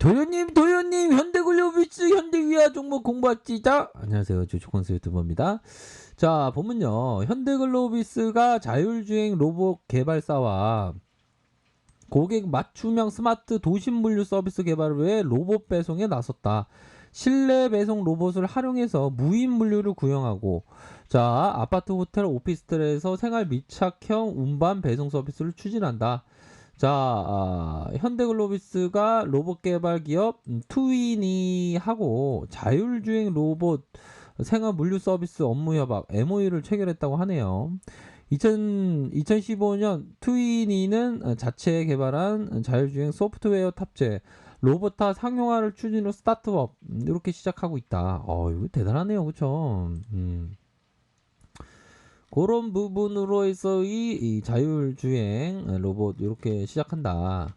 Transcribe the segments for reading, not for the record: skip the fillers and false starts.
도련님, 현대글로비스 현대위아 종목 공부합시다. 안녕하세요, 주식콘수 유튜버입니다. 자, 보면요, 현대글로비스가 자율주행 로봇 개발사와 고객 맞춤형 스마트 도심 물류 서비스 개발을 위해 로봇 배송에 나섰다. 실내 배송 로봇을 활용해서 무인 물류를 구형하고, 자, 아파트, 호텔, 오피스텔에서 생활 밀착형 운반 배송 서비스를 추진한다. 자, 현대글로비스가 로봇 개발 기업 투위니하고 자율주행 로봇 생활 물류 서비스 업무 협약 MOU를 체결했다고 하네요. 2015년 투위니는 자체 개발한 자율주행 소프트웨어 탑재 로봇화 상용화를 추진으로 스타트업 이렇게 시작하고 있다. 이거 대단하네요, 그쵸? 그런 부분으로 해서 이 자율주행 로봇 이렇게 시작한다.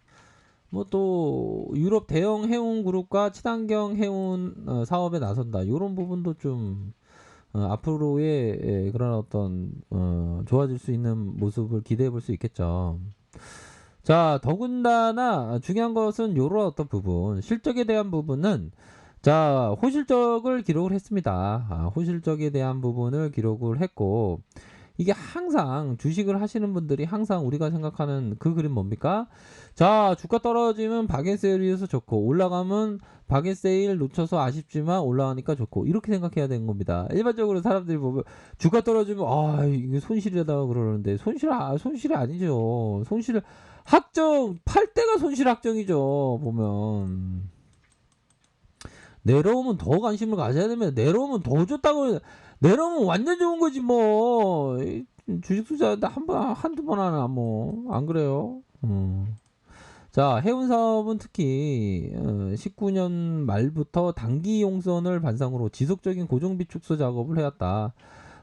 뭐 또 유럽 대형 해운 그룹과 친환경 해운 사업에 나선다. 이런 부분도 좀 앞으로의 그런 어떤 좋아질 수 있는 모습을 기대해 볼 수 있겠죠. 자, 더군다나 중요한 것은 이런 어떤 부분, 실적에 대한 부분은 자, 호실적을 기록을 했습니다. 호실적에 대한 부분을 기록을 했고, 이게 항상 주식을 하시는 분들이 항상 우리가 생각하는 그 그림 뭡니까? 자, 주가 떨어지면 바겐세일이어서 좋고 올라가면 바겐세일 놓쳐서 아쉽지만 올라가니까 좋고 이렇게 생각해야 되는 겁니다. 일반적으로 사람들이 보면 주가 떨어지면 이게 손실이다 그러는데 손실이 아니죠. 손실 확정 팔 때가 손실 확정이죠. 보면 내려오면 더 관심을 가져야 되면 내려오면 더 좋다고 내려오면 완전 좋은 거지 뭐. 주식 투자하는데 한두 번 하나 뭐 안 그래요? 자, 해운 사업은 특히 19년 말부터 단기 용선을 반상으로 지속적인 고정비 축소 작업을 해왔다.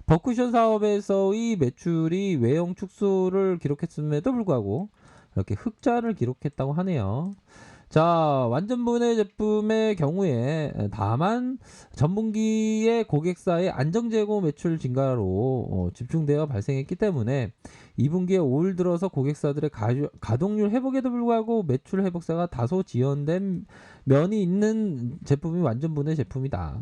버쿠션 사업에서의 매출이 외형 축소를 기록했음에도 불구하고 이렇게 흑자를 기록했다고 하네요. 자, 완전 분해 제품의 경우에 다만 전분기의 고객사의 안정 재고 매출 증가로 집중되어 발생했기 때문에 2분기에 올 들어서 고객사들의 가동률 회복에도 불구하고 매출 회복세가 다소 지연된 면이 있는 제품이 완전 분해 제품이다.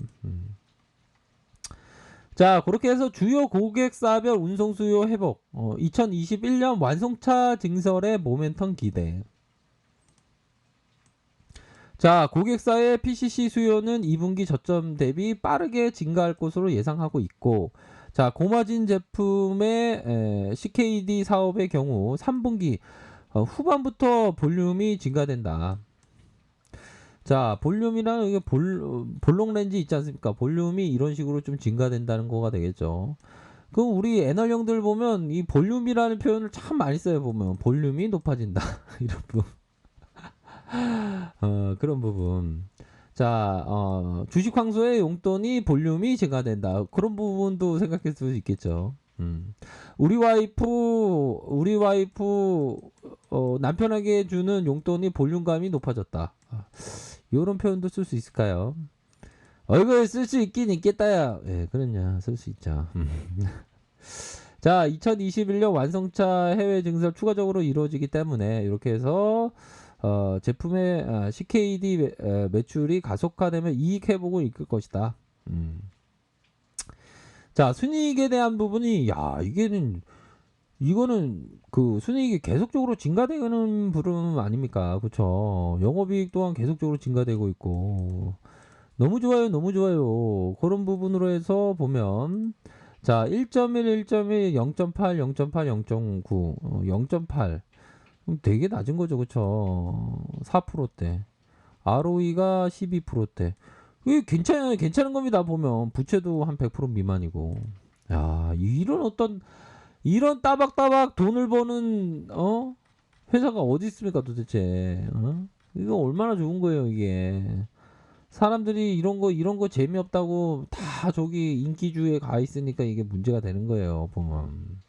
자, 그렇게 해서 주요 고객사별 운송 수요 회복 2021년 완성차 증설의 모멘텀 기대. 자, 고객사의 PCC 수요는 2분기 저점 대비 빠르게 증가할 것으로 예상하고 있고, 자, 고마진 제품의 CKD 사업의 경우 3분기 후반부터 볼륨이 증가된다. 자, 볼륨이라는 이게 볼록 렌즈 있지 않습니까? 볼륨이 이런 식으로 좀 증가된다는 거가 되겠죠. 그럼 우리 애널형들 보면 이 볼륨이라는 표현을 참 많이 써요. 보면 볼륨이 높아진다. 이런 부분. 그런 부분. 자, 주식 황소의 용돈이 볼륨이 증가된다. 그런 부분도 생각할 수 있겠죠. 우리 와이프, 남편에게 주는 용돈이 볼륨감이 높아졌다. 이런 표현도 쓸 수 있을까요? 이거 쓸 수 있긴 있겠다야. 예, 그럼요. 쓸 수 있죠. 자, 2021년 완성차 해외 증설 추가적으로 이루어지기 때문에 이렇게 해서 제품의 CKD 매출이 가속화되면 이익 회복을 이끌 것이다. 자, 순이익에 대한 부분이 이거는 그 순이익이 계속적으로 증가되는 부분 아닙니까? 그쵸? 영업이익 또한 계속적으로 증가되고 있고 너무 좋아요, 너무 좋아요. 그런 부분으로 해서 보면 자, 1.1, 1.1, 0.8, 0.8, 0.9, 0.8 되게 낮은 거죠, 그쵸? 4%대. ROE가 12%대. 이게 괜찮은 겁니다, 보면. 부채도 한 100% 미만이고. 야, 이런 따박따박 돈을 버는, 회사가 어디 있습니까, 도대체? 이거 얼마나 좋은 거예요, 이게. 사람들이 이런 거 재미없다고 다 저기 인기주에 가 있으니까 이게 문제가 되는 거예요, 보면.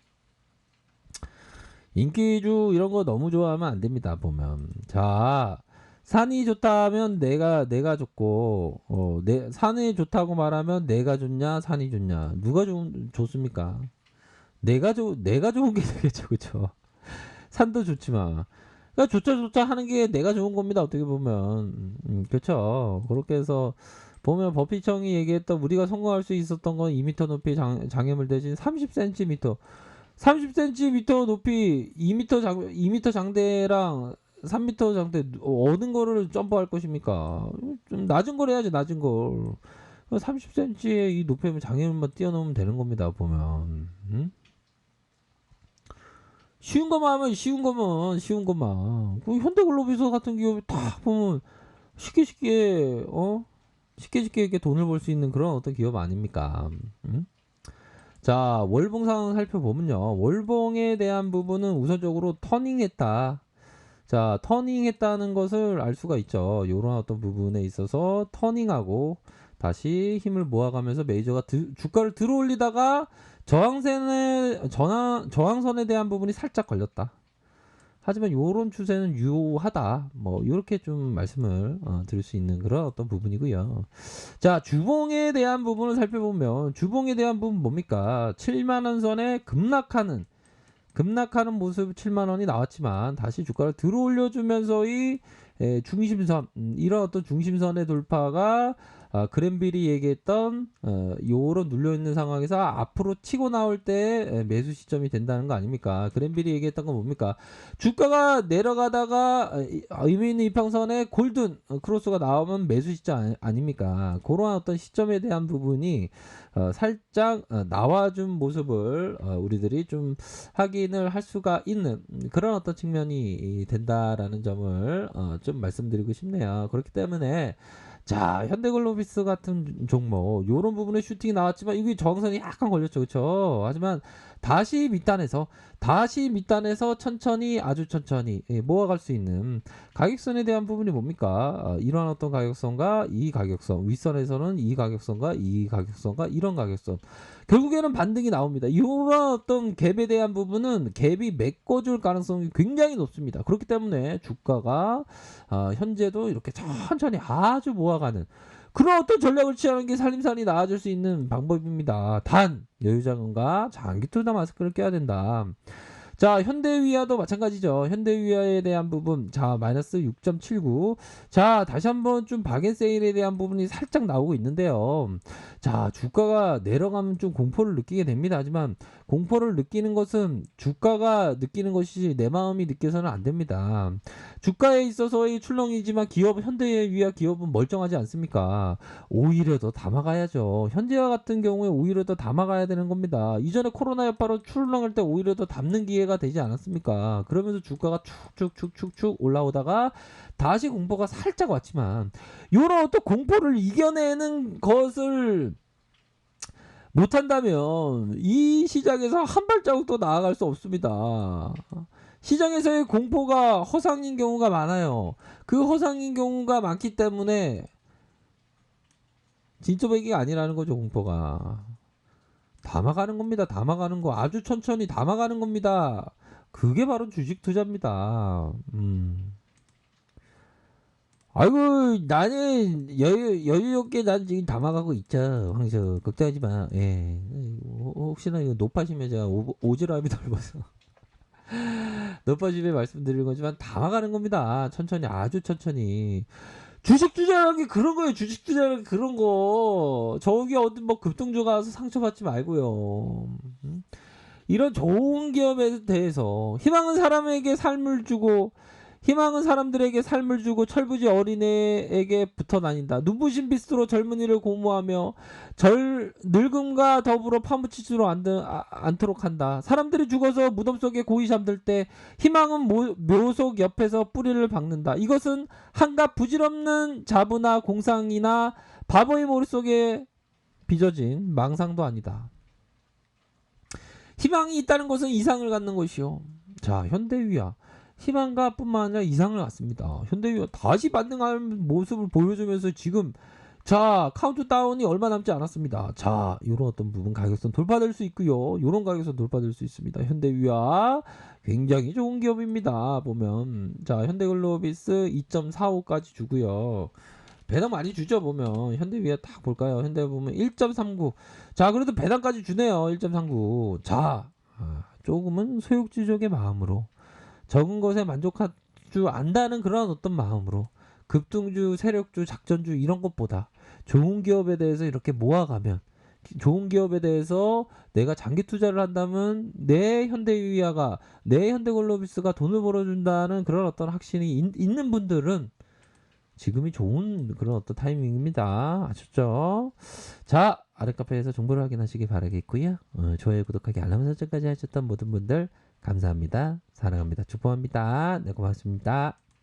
인기주 이런 거 너무 좋아하면 안 됩니다. 보면 자, 산이 좋다면 내가 좋고 산이 좋다고 말하면 내가 좋냐 산이 좋냐 누가 좋습니까? 내가 좋은 게 되겠죠, 그렇죠? 산도 좋지만 그러니까 조짜조짜 하는 게 내가 좋은 겁니다. 어떻게 보면. 그렇죠. 그렇게 해서 보면 버피청이 얘기했던 우리가 성공할 수 있었던 건 2m 높이 장애물 대신 30cm. 30cm 높이 2m 장대랑 3m 장대 어느 거를 점프할 것입니까? 좀 낮은 걸 해야지, 낮은 걸. 30cm의 이 높이면 장애물만 뛰어넘으면 되는 겁니다. 보면. 쉬운 것만 하면 쉬운 것만. 그 현대글로비스 같은 기업이 다 보면 쉽게 이렇게 돈을 벌 수 있는 그런 어떤 기업 아닙니까? 자, 월봉 상황 살펴보면요. 월봉에 대한 부분은 우선적으로 터닝했다. 자, 터닝했다는 것을 알 수가 있죠. 이런 어떤 부분에 있어서 터닝하고 다시 힘을 모아가면서 메이저가 주가를 들어올리다가 저항선에 대한 부분이 살짝 걸렸다. 하지만 요런 추세는 유효하다. 뭐 이렇게 좀 말씀을 드릴 수 있는 그런 어떤 부분이고요. 자, 주봉에 대한 부분을 살펴보면 주봉에 대한 부분 뭡니까? 7만 원 선에 급락하는 모습 7만 원이 나왔지만 다시 주가를 들어올려주면서의 중심선 이런 어떤 중심선의 돌파가 그랜빌이 얘기했던 요런 눌려있는 상황에서 앞으로 치고 나올 때 매수 시점이 된다는 거 아닙니까? 그랜빌이 얘기했던 건 뭡니까? 주가가 내려가다가 의미 있는 이평선에 골든 크로스가 나오면 매수 시점 아닙니까? 그러한 어떤 시점에 대한 부분이 살짝 나와준 모습을 우리들이 좀 확인을 할 수가 있는 그런 어떤 측면이 된다라는 점을 좀 말씀드리고 싶네요. 그렇기 때문에 자, 현대글로비스 같은 종목 요런 부분에 슈팅이 나왔지만 이게 저항선이 약간 걸렸죠. 그렇죠? 하지만 다시 밑단에서 천천히 아주 천천히 모아갈 수 있는 가격선에 대한 부분이 뭡니까? 이런 어떤 가격선과 이 가격선 윗선에서는 이 가격선과 이 가격선과 이런 가격선 결국에는 반등이 나옵니다. 이런 어떤 갭에 대한 부분은 갭이 메꿔줄 가능성이 굉장히 높습니다. 그렇기 때문에 주가가 현재도 이렇게 천천히 아주 모아가는 그런 어떤 전략을 취하는 게 살림살이 나아질 수 있는 방법입니다. 단 여유자금과 장기 투자 마스크를 껴야 된다. 자, 현대위아도 마찬가지죠. 현대위아에 대한 부분, 자, 마이너스 6.79. 자, 다시 한번 좀 박앤세일에 대한 부분이 살짝 나오고 있는데요. 자, 주가가 내려가면 좀 공포를 느끼게 됩니다. 하지만 공포를 느끼는 것은 주가가 느끼는 것이지 내 마음이 느껴서는 안 됩니다. 주가에 있어서의 출렁이지만 현대위아 기업은 멀쩡하지 않습니까? 오히려 더 담아가야죠. 현재와 같은 경우에 오히려 더 담아가야 되는 겁니다. 이전에 코로나 여파로 출렁일 때 오히려 더 담는 기회가 되지 않았습니까? 그러면서 주가가 축축축축축 올라오다가 다시 공포가 살짝 왔지만 이런 어떤 공포를 이겨내는 것을 못한다면 이 시장에서 한 발자국도 나아갈 수 없습니다. 시장에서의 공포가 허상인 경우가 많아요. 그 허상인 경우가 많기 때문에 진짜백이 아니라는 거죠. 공포가 담아가는 겁니다. 담아가는 거 아주 천천히 담아가는 겁니다. 그게 바로 주식 투자입니다. 아이고 나는 여유 있게 난 지금 담아가고 있죠. 황수 걱정하지 마. 예. 혹시나 이거 높아지면 제가 오지랖이 넓어서 높아지면 말씀드리는 거지만 담아가는 겁니다. 천천히 아주 천천히. 주식 투자라는 게 그런 거예요. 주식 투자라는 게 그런 거. 저기 어디 뭐 급등주가 와서 상처받지 말고요. 이런 좋은 기업에 대해서 희망은 사람들에게 삶을 주고 철부지 어린애에게 붙어 다닌다. 눈부신 빛으로 젊은이를 고무하며 늙음과 더불어 파묻히지로 않도록 한다. 사람들이 죽어서 무덤 속에 고이 잠들 때 희망은 묘속 옆에서 뿌리를 박는다. 이것은 한갓 부질없는 자부나 공상이나 바보의 머릿속에 빚어진 망상도 아니다. 희망이 있다는 것은 이상을 갖는 것이요. 자, 현대위아 희망가 뿐만 아니라 이상을 갖습니다. 현대위아 다시 반등할 모습을 보여주면서 지금 자 카운트다운이 얼마 남지 않았습니다. 자 이런 어떤 부분 가격선 돌파될 수 있고요. 이런 가격선 돌파될 수 있습니다. 현대위아 굉장히 좋은 기업입니다. 보면 자 현대글로비스 2.45까지 주고요. 배당 많이 주죠. 보면 현대위아 딱 볼까요? 현대 보면 1.39. 자 그래도 배당까지 주네요. 1.39. 자 조금은 소욕지족의 마음으로 적은 것에 줄 안다는 그런 어떤 마음으로 급등주, 세력주, 작전주 이런 것보다 좋은 기업에 대해서 이렇게 모아가면 좋은 기업에 대해서 내가 장기 투자를 한다면 내 현대유이아가 내 현대글로비스가 돈을 벌어준다는 그런 어떤 확신이 있는 분들은 지금이 좋은 그런 어떤 타이밍입니다. 아셨죠? 자, 아랫카페에서 정보를 확인하시기 바라겠고요. 좋아요, 구독하기, 알람 설정까지 하셨던 모든 분들 감사합니다. 사랑합니다. 축복합니다. 네, 고맙습니다.